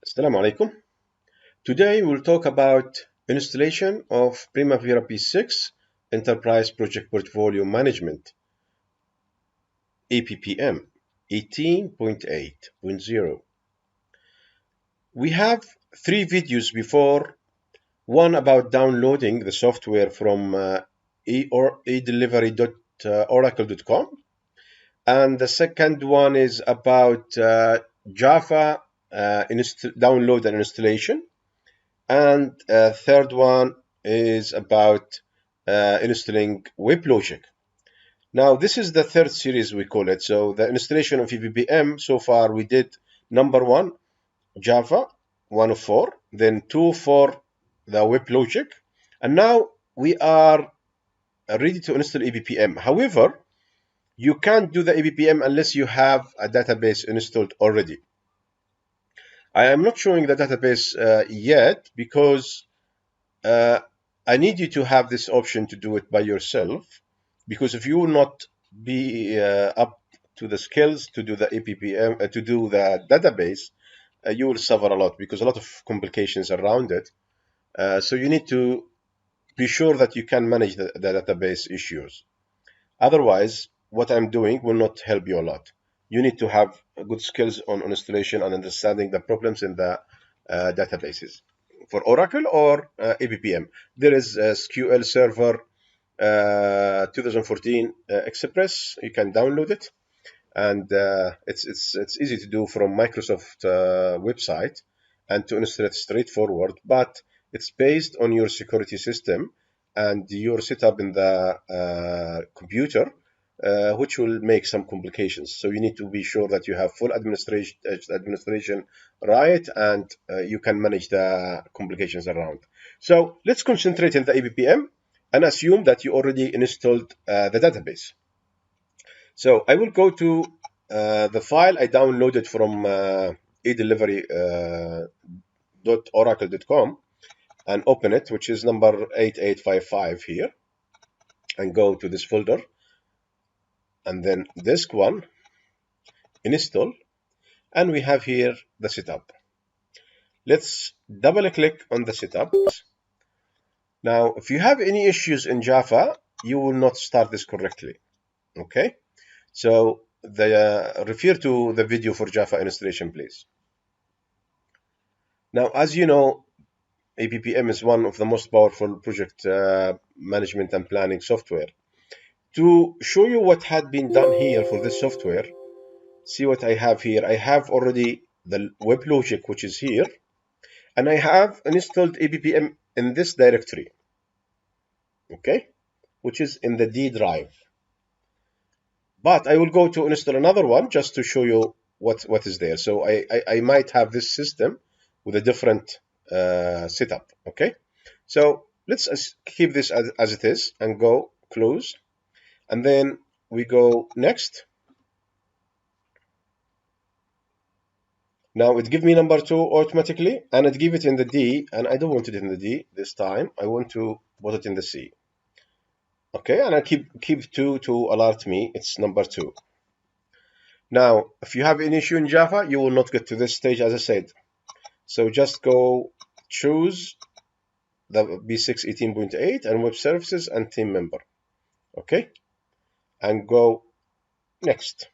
Assalamu alaikum. Today we'll talk about installation of Primavera P6 Enterprise Project Portfolio Management EPPM 18.8.0. We have three videos before, one about downloading the software from edelivery.oracle.com, and the second one is about Java download and installation. And third one is about installing WebLogic. Now, this is the third series we call it. So the installation of EPPM, so far we did number one, Java, 1 of 4, then 2 for the WebLogic, and now we are ready to install EPPM. However, you can't do the EPPM unless you have a database installed already. I am not showing the database yet because I need you to have this option to do it by yourself, because if you will not be up to the skills to do the EPPM, to do the database, you will suffer a lot because a lot of complications around it. So you need to be sure that you can manage the database issues. Otherwise, what I'm doing will not help you a lot. You need to have good skills on installation and understanding the problems in the databases. For Oracle or EPPM, there is SQL Server 2014 Express. You can download it, and it's easy to do from Microsoft website, and to install it straightforward. But it's based on your security system and your setup in the computer, which will make some complications. So you need to be sure that you have full administration right, and you can manage the complications around. So let's concentrate on the EPPM and assume that you already installed the database. So I will go to the file I downloaded from edelivery.oracle.com and open it, which is number 8855 here, and go to this folder, and then disk 1, install, and we have here the setup. Let's double click on the setup. Now, if you have any issues in Java, you will not start this correctly. Okay, so refer to the video for Java installation, please. Now, as you know, EPPM is one of the most powerful project management and planning software. To show you what had been done here for this software, see what I have here. I have already the WebLogic, which is here, and I have installed EPPM in this directory, okay, which is in the D drive. But I will go to install another one just to show you what is there. So I might have this system with a different setup, okay? So let's keep this as it is and go close. And then we go next. Now it gives me number 2 automatically, and it give it in the D, and I don't want it in the D this time. I want to put it in the C. Okay, and I keep 2 to alert me it's number 2. Now, if you have an issue in Java, you will not get to this stage, as I said. So just go choose the B6 18.8 and web services and team member. Okay, and go next.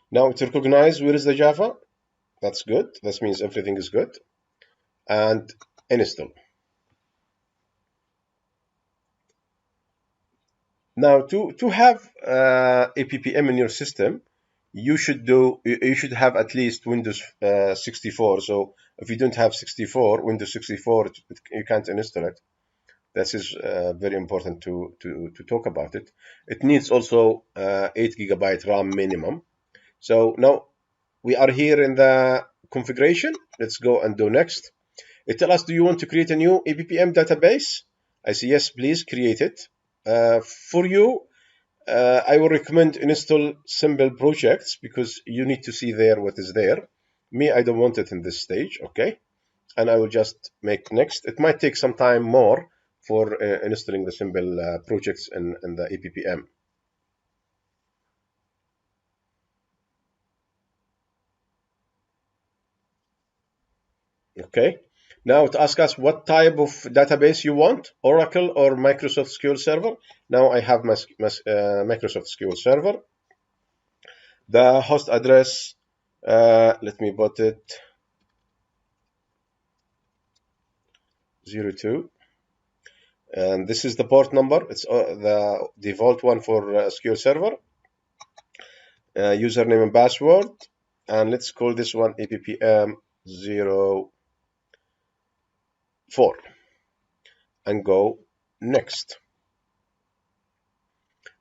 Now it recognizes where is the Java. That's good. That means everything is good. And install. Now to have EPPM in your system, you should have at least Windows 64. So if you don't have Windows 64, you can't install it. This is very important to talk about it. It needs also 8 GB RAM minimum. So now we are here in the configuration. Let's go and do next. It tells us, do you want to create a new EPPM database? I say yes, please create it. For you, I will recommend install simple projects because you need to see there what is there. Me, I don't want it in this stage, okay? And I will just make next. It might take some time more for installing the simple projects in the EPPM. Okay. Now it asks us what type of database you want, Oracle or Microsoft SQL Server. Now I have my Microsoft SQL Server. The host address, let me put it 02. And this is the port number. It's the default one for SQL Server. Username and password. And let's call this one EPPM 04. And go next.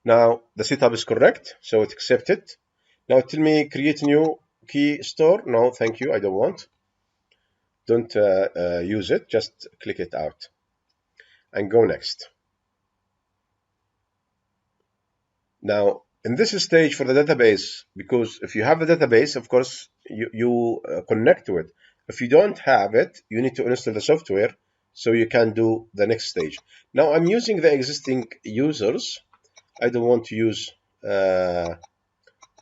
Now the setup is correct, so it accepted. Now tell me create new key store. No, thank you, I don't want. Don't use it, just click it out and go next. Now in this stage for the database, because if you have the database, of course you connect to it. If you don't have it, you need to install the software so you can do the next stage. Now I'm using the existing users. I don't want to use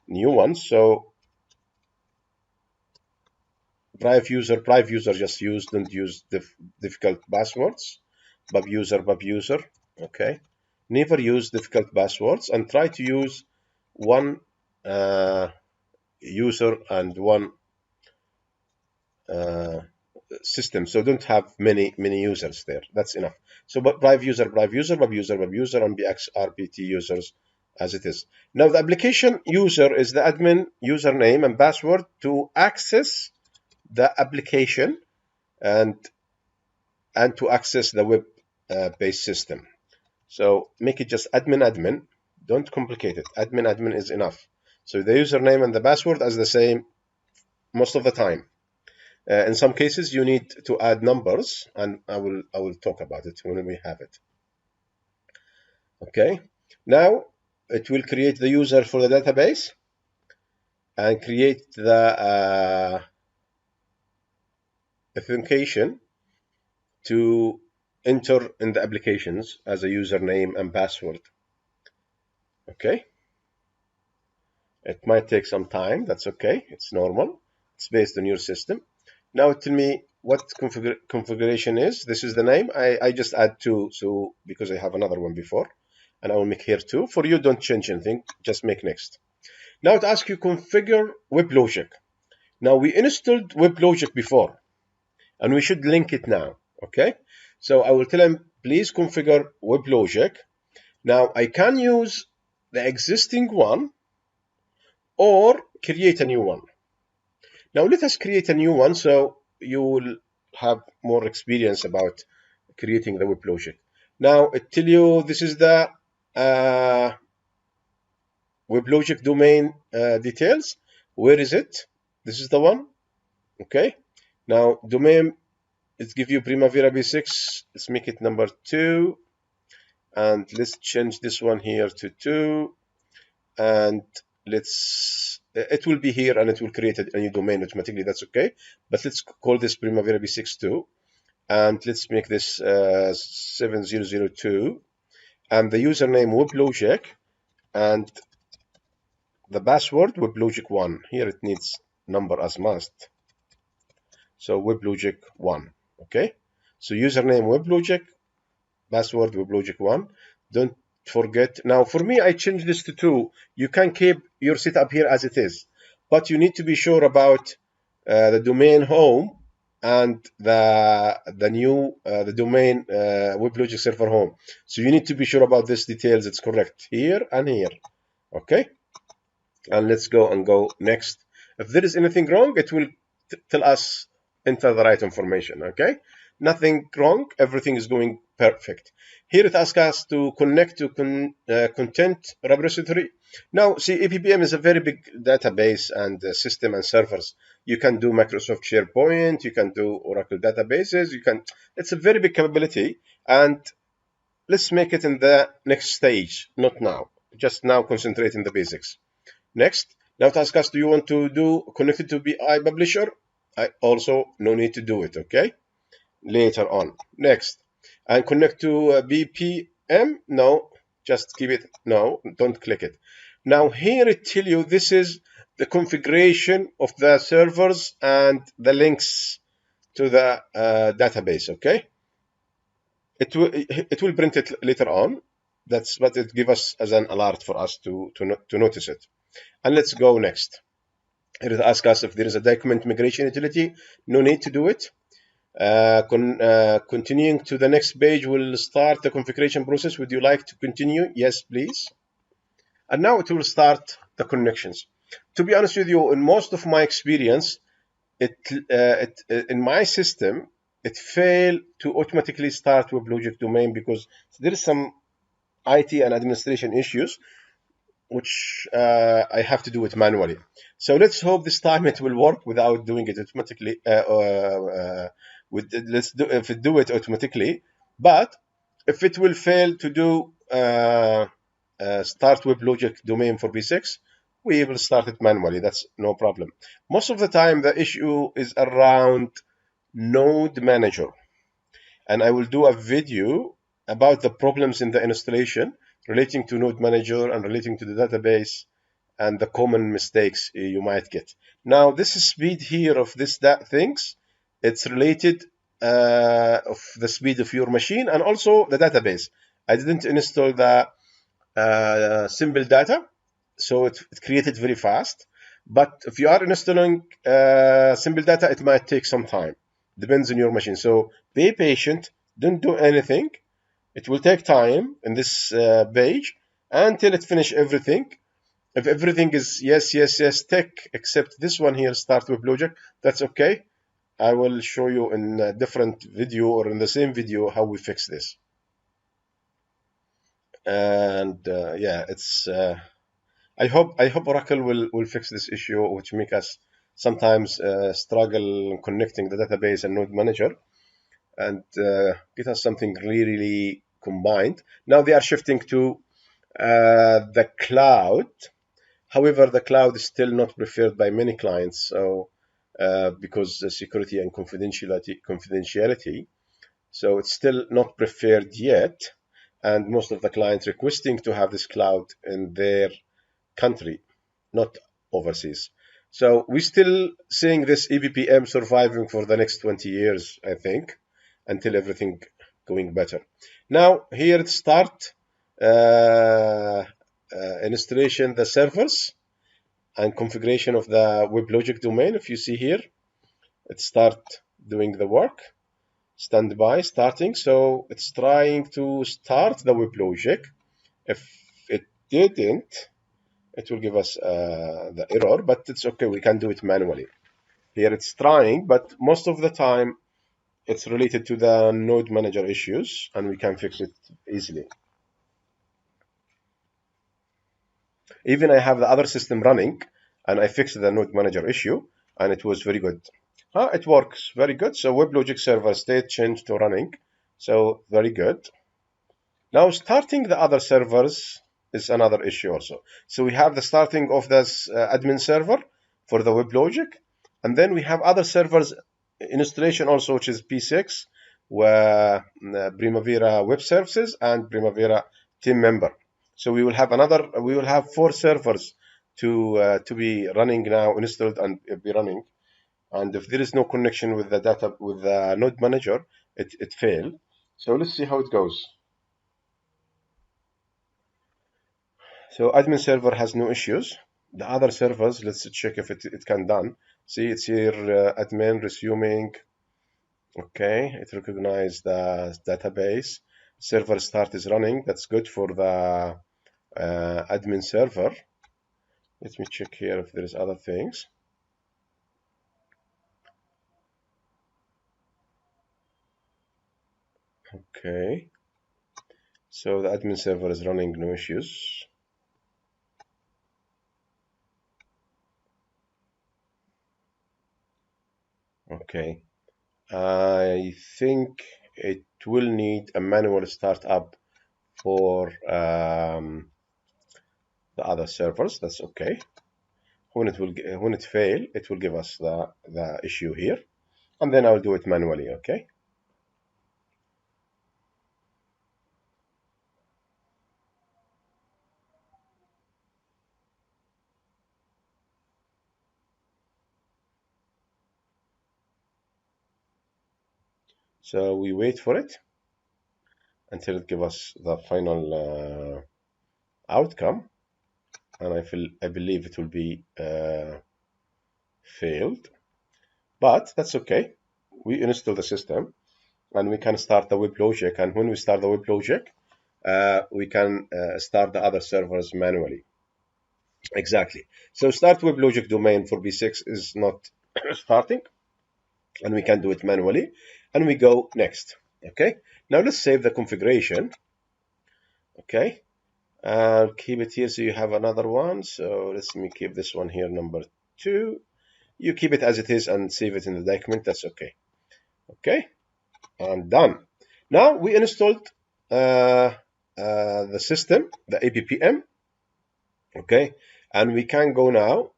new ones, so private user just use, don't use difficult passwords. Pub user, okay. Never use difficult passwords and try to use one user and one system, so don't have many users there. That's enough. So but private user, pub user, and BXRPT users as it is. Now the application user is the admin username and password to access the application and to access the web based system. So make it just admin. Don't complicate it. Admin is enough. So the username and the password is the same most of the time. In some cases you need to add numbers, and I will talk about it when we have it. Okay. Now it will create the user for the database and create the authentication to enter in the applications as a username and password. Okay. It might take some time. That's okay. It's normal. It's based on your system. Now tell me what configuration is. This is the name. I just add 2, so because I have another one before, and I will make here 2. For you, don't change anything. Just make next. Now it asks you configure WebLogic. Now we installed WebLogic before, and we should link it now. Okay. So I will tell him please configure WebLogic. Now I can use the existing one or create a new one. Now let us create a new one so you will have more experience about creating the WebLogic. Now it tells you this is the WebLogic domain details. Where is it? This is the one. Okay. Now domain, let's give you Primavera B6. Let's make it number 2. And let's change this one here to 2. And it will be here and it will create a new domain automatically. That's okay. But let's call this Primavera B6 2. And let's make this 7002. And the username WebLogic and the password WebLogic 1. Here it needs number as must. So WebLogic 1. Okay. So username WebLogic, password WebLogic 1. Don't forget. Now for me, I changed this to 2. You can keep your setup here as it is, but you need to be sure about the domain home and the new the domain WebLogic server home. So you need to be sure about these details. It's correct here and here. Okay. And let's go next. If there is anything wrong, it will tell us enter the right information. Okay. Nothing wrong. Everything is going perfect. Here it asks us to connect to content repository. Now, see, EPPM is a very big database and system and servers. You can do Microsoft SharePoint. You can do Oracle databases. It's a very big capability. And let's make it in the next stage, not now. Just now concentrate in the basics. Next. Now it asks us, do you want to do connected to BI publisher? I also no need to do it. Okay. Later on. Next. And connect to BPM? No, just keep it. No, don't click it. Now here it tells you this is the configuration of the servers and the links to the database. Okay, it will print it later on. But it gives us as an alert for us to notice it. And let's go next. It asks us if there is a document migration utility. No need to do it. Continuing to the next page will start the configuration process. Would you like to continue? Yes, please. And now it will start the connections. To be honest with you, in most of my experience, in my system, it failed to automatically start WebLogic domain because there is some IT and administration issues which I have to do it manually. So let's hope this time it will work without doing it automatically. Let's do it automatically. But if it will fail to do start WebLogic domain for B6, we will start it manually. That's no problem. Most of the time, the issue is around Node Manager, and I will do a video about the problems in the installation relating to Node Manager and relating to the database and the common mistakes you might get. Now, this speed here of this things, it's related of the speed of your machine and also the database. I didn't install the simple data, so it created very fast. But if you are installing simple data, it might take some time. Depends on your machine. So be patient. Don't do anything. It will take time in this page until it finish everything. If everything is yes, yes, yes, tick, except this one here, start WebLogic, that's okay. I will show you in a different video or in the same video how we fix this. And yeah, it's. I hope Oracle will fix this issue, which make us sometimes struggle connecting the database and Node Manager, and get us something really combined. Now they are shifting to the cloud. However, the cloud is still not preferred by many clients, so because the security and confidentiality, so it's still not preferred yet, and most of the clients requesting to have this cloud in their country, not overseas. So we're still seeing this EPPM surviving for the next 20 years, I think, until everything going better. Now here it start installation, the servers and configuration of the WebLogic domain. If you see here, it start doing the work. Standby starting. So it's trying to start the WebLogic. If it didn't, it will give us the error, but it's okay. We can do it manually. Here it's trying, but most of the time it's related to the Node Manager issues, and we can fix it easily. Even I have the other system running, and I fixed the Node Manager issue, and it was very good. It works very good. So WebLogic server state changed to running, so very good. Now starting the other servers is another issue also. So we have the starting of this admin server for the WebLogic, and then we have other servers installation also, which is P6, where Primavera Web Services and Primavera Team Member. So we will have 4 servers to be running now, installed and be running. And if there is no connection with the data with the Node Manager, it fails. So let's see how it goes. So admin server has no issues. The other servers, let's check if it can done. See, it's here admin resuming. Okay, it recognized the database. Server start is running. That's good for the admin server. Let me check here if there is other things. Okay, so the admin server is running, no issues. Okay, I think it will need a manual startup for the other servers. That's okay. When it fail, it will give us the issue here, and then I'll do it manually. Okay. So we wait for it until it gives us the final outcome, and I believe it will be failed, but that's okay. We install the system and we can start the web logic, and when we start the web logic, we can start the other servers manually. Exactly. So start web logic domain for B6 is not starting, and we can do it manually, and we go next. Okay, now let's save the configuration. Okay, I'll keep it here so you have another one. So let me keep this one here, number 2. You keep it as it is and save it in the document. That's okay. Okay, I'm done. Now we installed the system, the EPPM. Okay, and we can go now.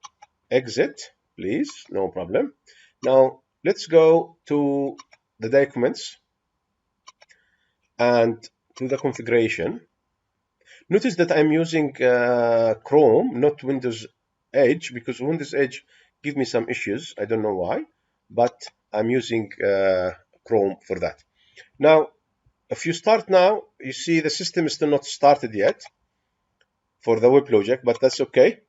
Exit, please, no problem. Now let's go to the documents and to the configuration. Notice that I'm using Chrome, not Windows Edge, because Windows Edge gives me some issues. I don't know why, but I'm using Chrome for that. Now, if you start now, you see the system is still not started yet for the web logic, but that's okay.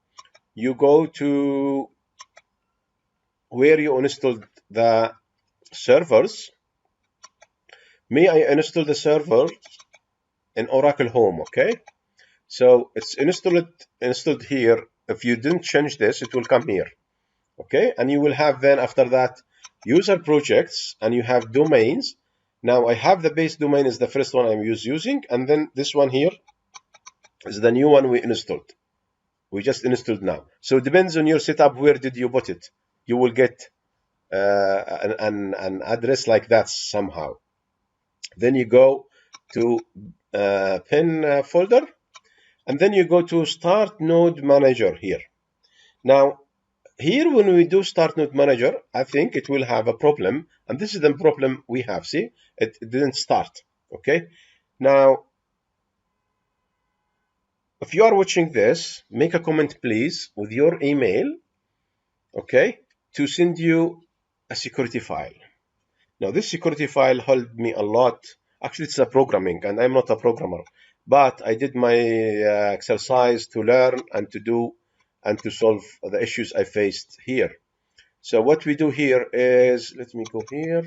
You go to where you installed the servers. Me, I installed the server in Oracle Home, okay? So it's installed here. If you didn't change this, it will come here, okay? And you will have then after that user projects, and you have domains. Now I have the base domain is the first one I'm using, and then this one here is the new one we installed. We just installed now. So it depends on your setup. Where did you put it? You will get an address like that somehow. Then you go to pin folder, and then you go to start node manager here. Now here when we do start node manager, I think it will have a problem, and this is the problem we have. See, it didn't start. Okay, now if you are watching this, make a comment please with your email, okay, to send you a security file. Now this security file helped me a lot. Actually, it's a programming, and I'm not a programmer, but I did my exercise to learn and to do and to solve the issues I faced here. So what we do here is, let me go here.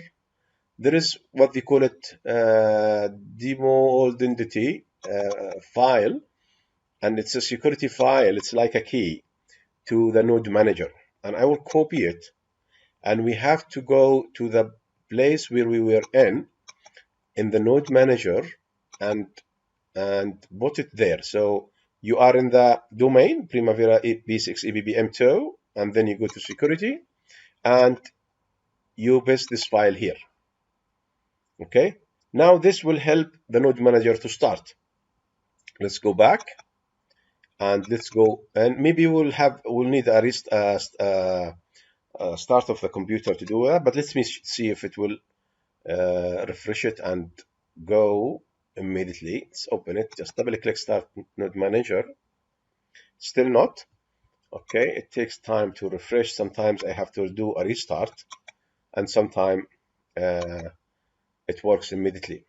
There is what they call it demo identity file, and it's a security file. It's like a key to the node manager, and I will copy it, and we have to go to the place where we were in the node manager, and put it there. So you are in the domain Primavera B6 EPPM2, and then you go to security and you paste this file here. Okay, now this will help the node manager to start. Let's go back and let's go, and maybe we'll need a start of the computer to do that, but let me see if it will refresh it and go immediately. Let's open it. Just double click start node manager. Still not. Okay, it takes time to refresh. Sometimes I have to do a restart, and sometimes it works immediately.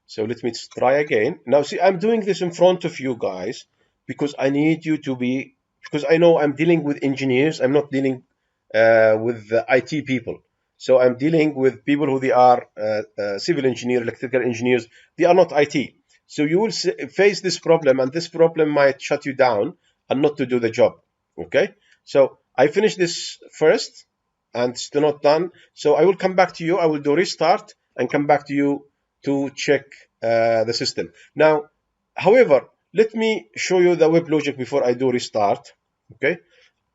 So let me try again. Now see, I'm doing this in front of you guys because I need you to be, because I know I'm dealing with engineers. I'm not dealing with the IT people. So I'm dealing with people who they are civil engineer, electrical engineers. They are not IT. So you will face this problem, and this problem might shut you down and not to do the job. Okay. So I finish this first, and it's still not done. So I will come back to you. I will do restart and come back to you to check the system. Now, however, let me show you the web logic before I do restart. Okay.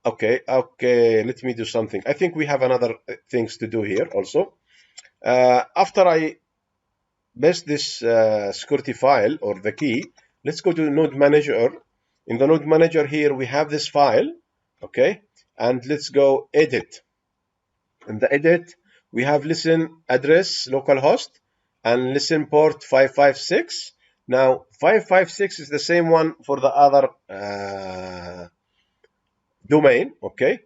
Okay, let me do something. I think we have another things to do here also. After I paste this security file or the key, let's go to node manager. In the node manager here, we have this file, okay? And let's go edit. In the edit, we have listen address, localhost, and listen port 556. Now, 556 is the same one for the other domain, okay?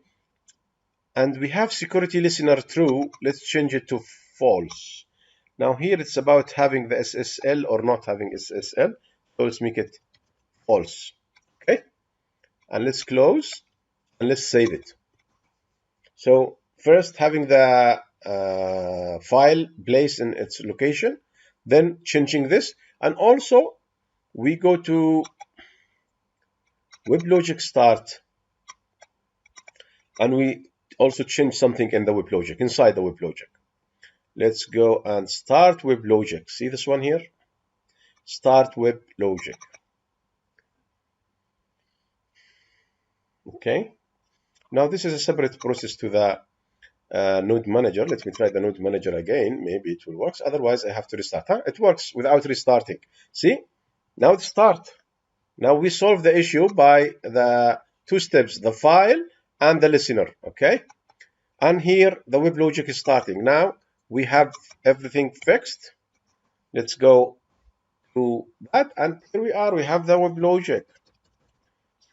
And we have security listener true. Let's change it to false. Now here it's about having the SSL or not having SSL. So let's make it false. Okay, and let's close and let's save it. So first having the file placed in its location, then changing this, and also we go to WebLogic start, and we also change something in the WebLogic, inside the WebLogic. Let's go and start WebLogic. See this one here? Start WebLogic. Okay. Now this is a separate process to the node manager. Let me try the node manager again. Maybe it will work. Otherwise, I have to restart. It works without restarting. See? Now it's start. Now we solve the issue by the two steps, the file and the listener. Okay? And here the WebLogic is starting. Now we have everything fixed. Let's go to that, and here we are. We have the WebLogic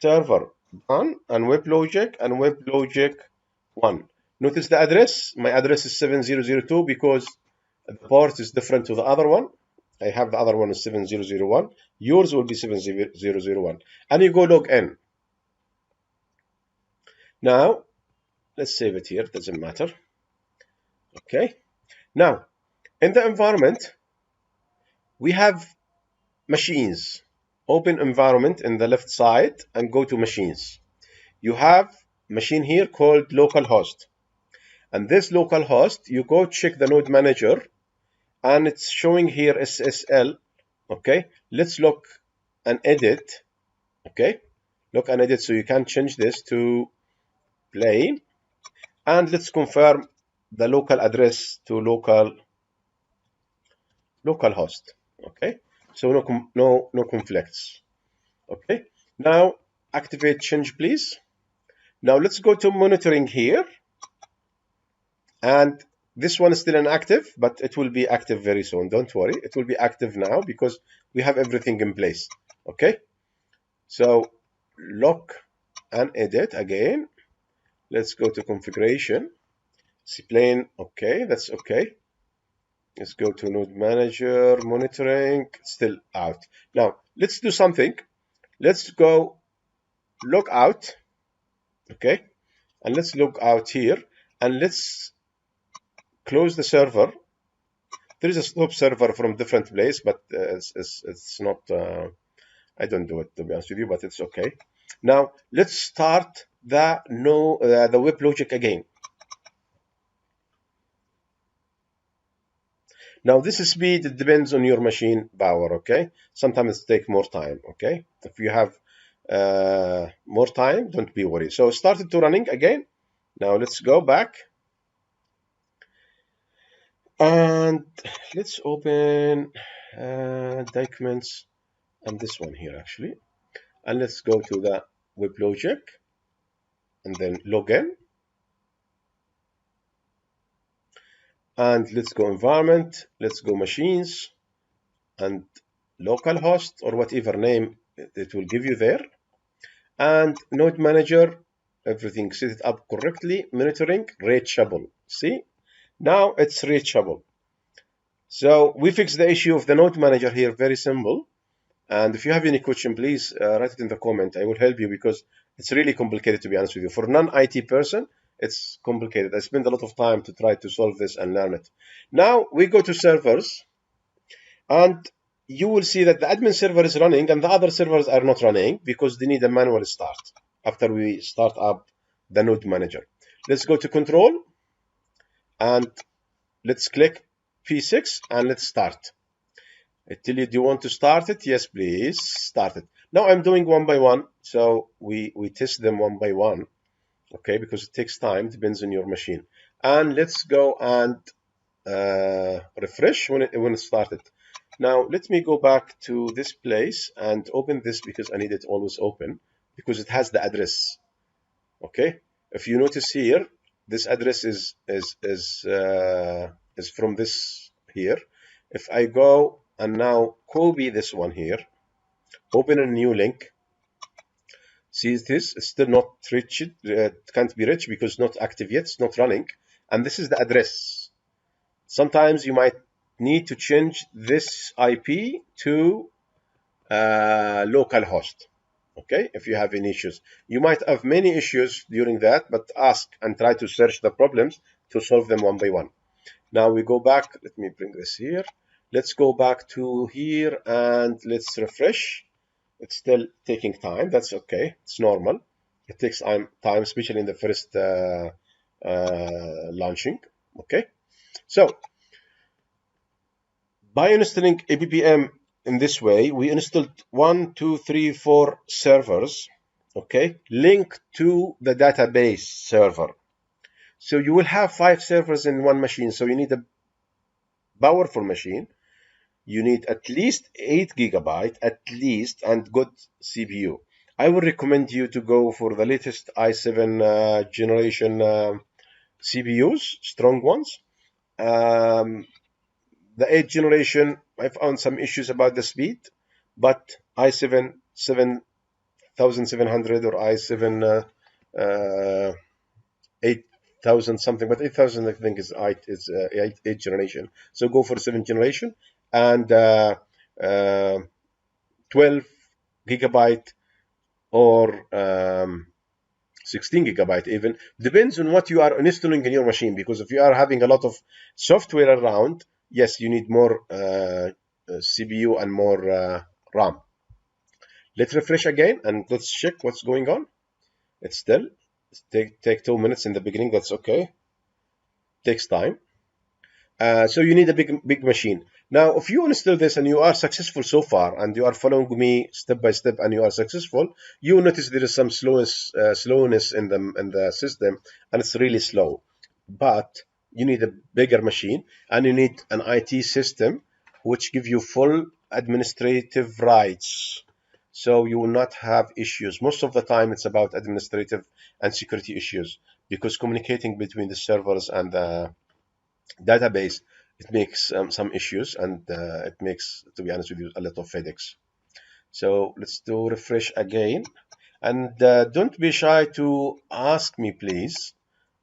server 1 and WebLogic and WebLogic 1. Notice the address. My address is 7002 because the port is different to the other one. I have the other one is 7001. Yours will be 7001. And you go log in. Now, let's save it here. It doesn't matter. Okay. Now, in the environment, we have machines. Open environment in the left side and go to machines. You have machine here called localhost. And this localhost, you go check the node manager, and it's showing here SSL. Okay, let's look and edit. Okay, look and edit, so you can change this to plain, and let's confirm the local address to localhost. Okay, so no conflicts. Okay, now activate change, please. Now let's go to monitoring here, and this one is still inactive, but it will be active very soon. Don't worry, it will be active now because we have everything in place. Okay, so lock and edit again. Let's go to configuration. See plain. Okay, that's okay. Let's go to node manager, monitoring, still out. Now let's do something. Let's go log out. Okay, and let's log out here, and let's close the server. There is a stop server from different place, but it's not. I don't do it, to be honest with you, but it's okay. Now let's start the WebLogic again. Now this speed, it depends on your machine power. Okay, sometimes it takes more time. Okay, if you have more time, don't be worried. So started to running again. Now let's go back. And let's open documents and this one here actually. And let's go to the WebLogic and then log in. And let's go environment, let's go machines and localhost or whatever name it will give you there. And node manager, everything set it up correctly, monitoring, reachable. See? Now it's reachable. So we fixed the issue of the node manager here, very simple. And if you have any question, please write it in the comment. I will help you because it's really complicated, to be honest with you. For non-IT person, it's complicated. I spend a lot of time to try to solve this and learn it. Now we go to servers, and you will see that the admin server is running and the other servers are not running because they need a manual start after we start up the node manager. Let's go to control and let's click P6 and let's start. I tell you, do you want to start it? Yes, please, start it. Now I'm doing one by one, so we test them one by one, okay, because it takes time, depends on your machine. And let's go and refresh when it started. Now let me go back to this place and open this because I need it always open because it has the address. Okay, if you notice here, this address is from this here. If I go and now copy this one here, open a new link. See this? It's still not reached. It can't be reached because it's not active yet. It's not running. And this is the address. Sometimes you might need to change this IP to localhost. Okay, if you have any issues, you might have many issues during that, but ask and try to search the problems to solve them one by one. Now we go back. Let me bring this here. Let's go back to here and let's refresh. It's still taking time. That's okay. It's normal. It takes time, especially in the first launching. Okay. So by installing EPPM in this way, we installed 1, 2, 3, 4 servers, okay, linked to the database server. So you will have 5 servers in one machine. So you need a powerful machine. You need at least 8 GB, at least, and good CPU. I would recommend you to go for the latest i7 generation CPUs, strong ones. The 8th generation, I found some issues about the speed, but i7 7700 or i7 8000 something, but 8000 I think is 8th generation. So go for 7th generation and 12 GB or 16 GB even. Depends on what you are installing in your machine, because if you are having a lot of software around, yes, you need more CPU and more RAM. Let's refresh again and let's check what's going on. It's still take 2 minutes in the beginning. That's okay. Takes time. So you need a big machine. Now, if you install this and you are successful so far, and you are following me step by step, and you are successful, you will notice there is some slowness in the system, and it's really slow. But you need a bigger machine, and you need an IT system which give you full administrative rights. So you will not have issues. Most of the time, it's about administrative and security issues, because communicating between the servers and the database, it makes some issues, and it makes, to be honest with you, a lot of headaches. So let's do refresh again, and don't be shy to ask me, please,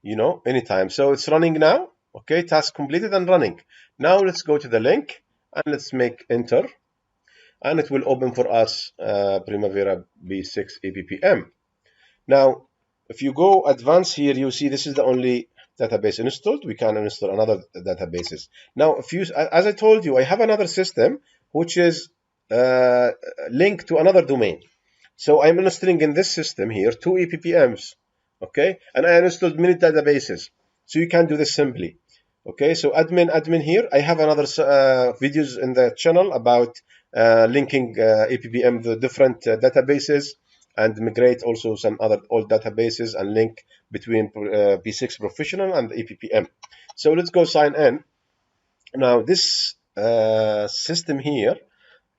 anytime. So it's running now. Okay, task completed and running. Now let's go to the link and let's make enter, and it will open for us Primavera B6 EPPM. Now if you go advanced here, you see this is the only database installed. We can install another databases. Now, as I told you, I have another system which is linked to another domain. So I'm installing in this system here 2 EPPMs, okay, and I installed many databases. So you can do this simply, okay. So admin here. I have another videos in the channel about linking EPPM the different databases, and migrate also some other old databases, and link between B6 Professional and EPPM. So let's go sign in. Now this system here,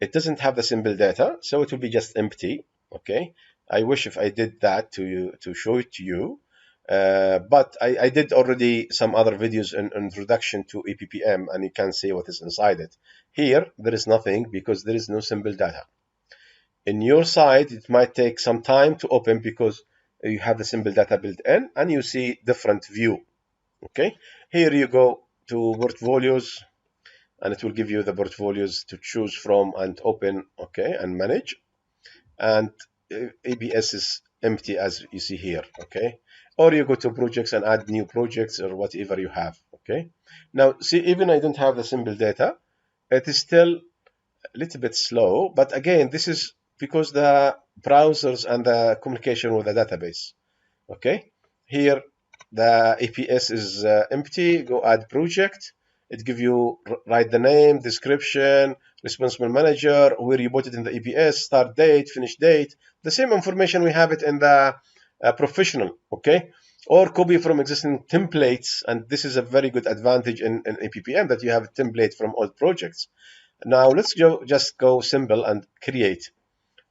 it doesn't have the symbol data, so it will be just empty. Okay, I wish if I did that to show it to you, but I did already some other videos in introduction to EPPM, and you can see what is inside it. Here there is nothing, because there is no symbol data. In your side, it might take some time to open, because you have the symbol data built in, and you see different view. Okay, here you go to portfolios, and it will give you the portfolios to choose from and open, okay, and manage. And ABS is empty, as you see here, okay. Or you go to projects and add new projects or whatever you have, okay. Now see, even I don't have the symbol data, it is still a little bit slow, but again, this is because the browsers and the communication with the database. Okay, here the APS is empty. Go add project. It give you write the name, description, responsible manager, where you put it in the APS, start date, finish date, the same information we have it in the professional. Okay, or copy from existing templates, and this is a very good advantage in EPPM, that you have a template from old projects. Now let's just go simple and create.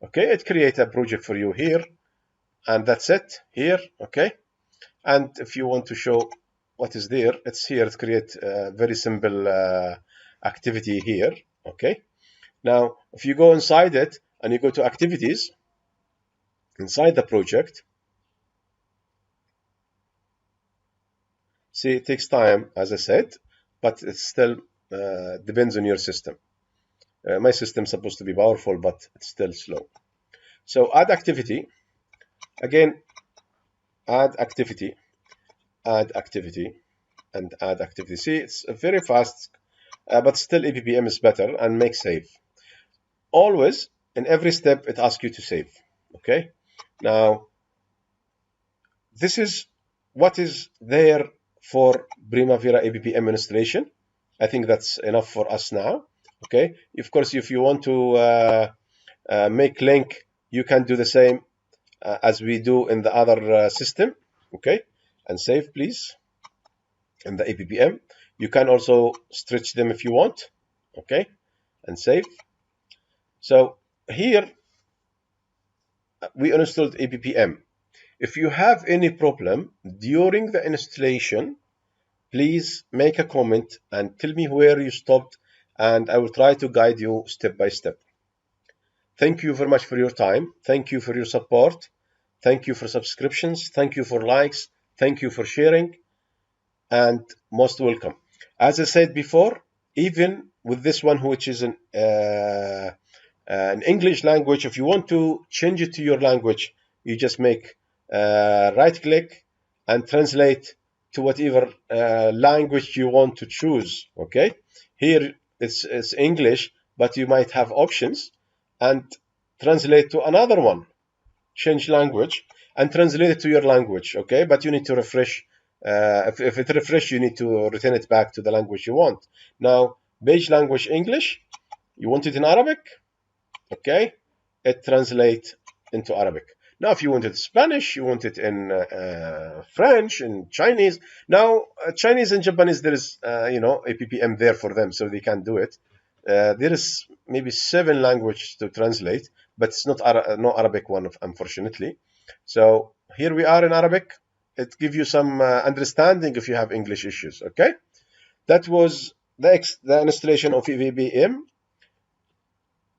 Okay, it create a project for you here, and that's it here. Okay, and if you want to show what is there, it's here. It create a very simple activity here. Okay, now if you go inside it and you go to activities inside the project, see, it takes time, as I said, but it's still depends on your system. My system is supposed to be powerful, but it's still slow. So add activity. Again, add activity, and add activity. See, it's very fast, but still EPPM is better, and make save. Always, in every step, it asks you to save. Okay? Now, this is what is there for Primavera EPPM installation. I think that's enough for us now. Okay? Of course, if you want to make link, you can do the same as we do in the other system. Okay? And save, please. In the EPPM, you can also stretch them if you want. Okay? And save. So here we installed EPPM. If you have any problem during the installation, please make a comment and tell me where you stopped, and I will try to guide you step by step. Thank you very much for your time. Thank you for your support. Thank you for subscriptions. Thank you for likes. Thank you for sharing. And most welcome. As I said before, even with this one, which is an English language, if you want to change it to your language, you just make right click and translate to whatever language you want to choose. Okay, here it's English, but you might have options, and translate to another one. Change language and translate it to your language. Okay, but you need to refresh. If it refresh, you need to return it back to the language you want. Now, page language English, you want it in Arabic. Okay, it translates into Arabic. Now, if you want it in Spanish, you want it in French and Chinese. Now, Chinese and Japanese, there is EPPM there for them, so they can do it. There is maybe 7 languages to translate, but it's not no Arabic one, unfortunately. So here we are in Arabic. It gives you some understanding if you have English issues. Okay, that was the installation of EPPM.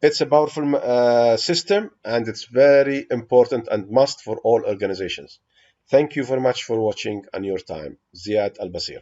It's a powerful system, and it's very important and must for all organizations. Thank you very much for watching and your time. Ziad Albasir.